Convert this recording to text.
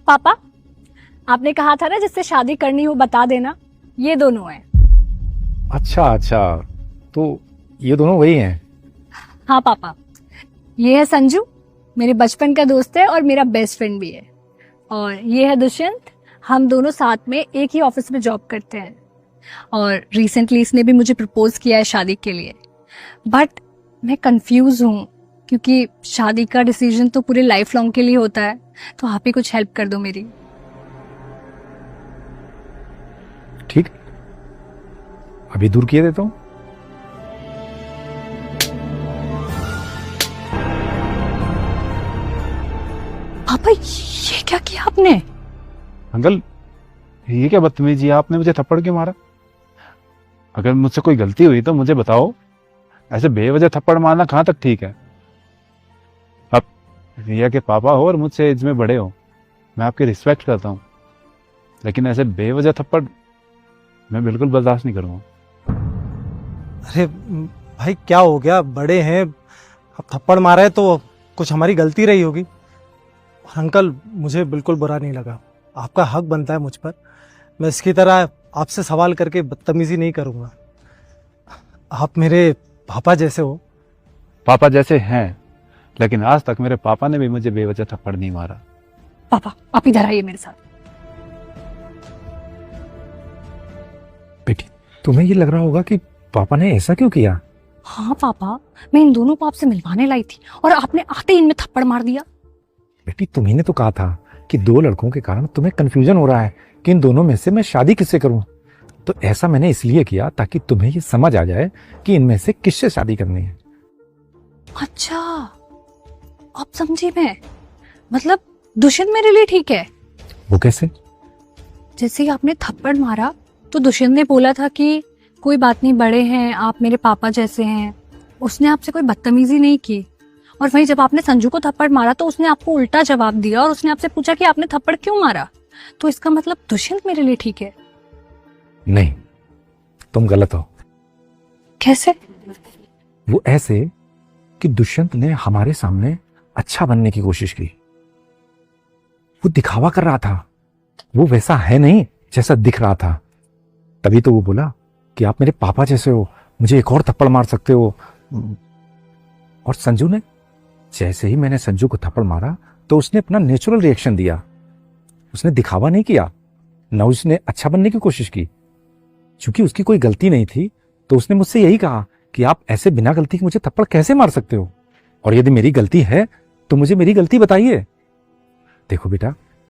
पापा, आपने कहा था ना जिससे शादी करनी हो बता देना, ये दोनों हैं। अच्छा अच्छा, तो ये दोनों वही हैं? हाँ पापा, ये है संजू, मेरे बचपन का दोस्त है और मेरा बेस्ट फ्रेंड भी है। और ये है दुष्यंत, हम दोनों साथ में एक ही ऑफिस में जॉब करते हैं। और रिसेंटली इसने भी मुझे प्रपोज किया है शादी के लिए। बट मैं कंफ्यूज हूँ क्योंकि शादी का डिसीजन तो पूरे लाइफ लॉन्ग के लिए होता है, तो आप ही कुछ हेल्प कर दो मेरी। ठीक, अभी दूर किए देता हूँ। पापा ये क्या किया आपने? अंकल, ये क्या बदतमीजी है, आपने मुझे थप्पड़ क्यों मारा? अगर मुझसे कोई गलती हुई तो मुझे बताओ, ऐसे बेवजह थप्पड़ मारना कहाँ तक ठीक है? अब रिया के पापा हो और मुझसे एज में बड़े हो, मैं आपकी रिस्पेक्ट करता हूँ, लेकिन ऐसे बेवजह थप्पड़ मैं बिल्कुल बर्दाश्त नहीं करूँगा। अरे भाई क्या हो गया, बड़े हैं, अब थप्पड़ मारा है तो कुछ हमारी गलती रही होगी। और अंकल मुझे बिल्कुल बुरा नहीं लगा, आपका हक बनता है मुझ पर। मैं इसकी तरह आपसे सवाल करके बदतमीजी नहीं करूँगा। आप मेरे पापा जैसे हो। पापा जैसे हैं, लेकिन आज तक मेरे पापा ने भी मुझे बेवजह थप्पड़ नहीं मारा। पापा आप इधर आइए मेरे साथ। बेटी, तुम्हें ये लग रहा होगा कि पापा ने ऐसा क्यों किया? हाँ पापा, मैं इन दोनों को आपसे मिलवाने लाई थी और आपने आते ही इनमें थप्पड़ मार दिया। बेटी, तुम्ही ने तो कहा था कि दो लड़कों के कारण तुम्हें कंफ्यूजन हो रहा है कि इन दोनों में से मैं शादी किससे करूं। तो ऐसा मैंने इसलिए किया ताकि तुम्हें ये समझ आ जाए कि इनमें से किससे शादी करनी है। अच्छा, अब समझी मैं। मतलब दुष्यंत मेरे लिए ठीक है। वो कैसे? जैसे ही आपने थप्पड़ मारा तो दुष्यंत ने बोला था कि कोई बात नहीं, बड़े हैं आप, मेरे पापा जैसे हैं। उसने आपसे कोई बदतमीजी नहीं की। और वहीं जब आपने संजू को थप्पड़ मारा तो उसने आपको उल्टा जवाब दिया और उसने आपसे पूछा कि आपने थप्पड़ क्यों मारा। तो इसका मतलब दुष्यंत मेरे लिए ठीक है। नहीं, तुम गलत हो। कैसे? वो ऐसे कि दुष्यंत ने हमारे सामने अच्छा बनने की कोशिश की। वो दिखावा कर रहा था, वो वैसा है नहीं जैसा दिख रहा था। तभी तो वो बोला कि आप मेरे पापा जैसे हो, मुझे एक और थप्पड़ मार सकते हो। और संजू ने, जैसे ही मैंने संजू को थप्पड़ मारा तो उसने अपना नेचुरल रिएक्शन दिया। उसने दिखावा नहीं किया, न उसने अच्छा बनने की कोशिश की। क्योंकि उसकी कोई गलती नहीं थी तो उसने मुझसे यही कहा कि आप ऐसे बिना गलती के मुझे थप्पड़ कैसे मार सकते हो, और यदि मेरी गलती है तो मुझे मेरी गलती बताइए। देखो बेटा,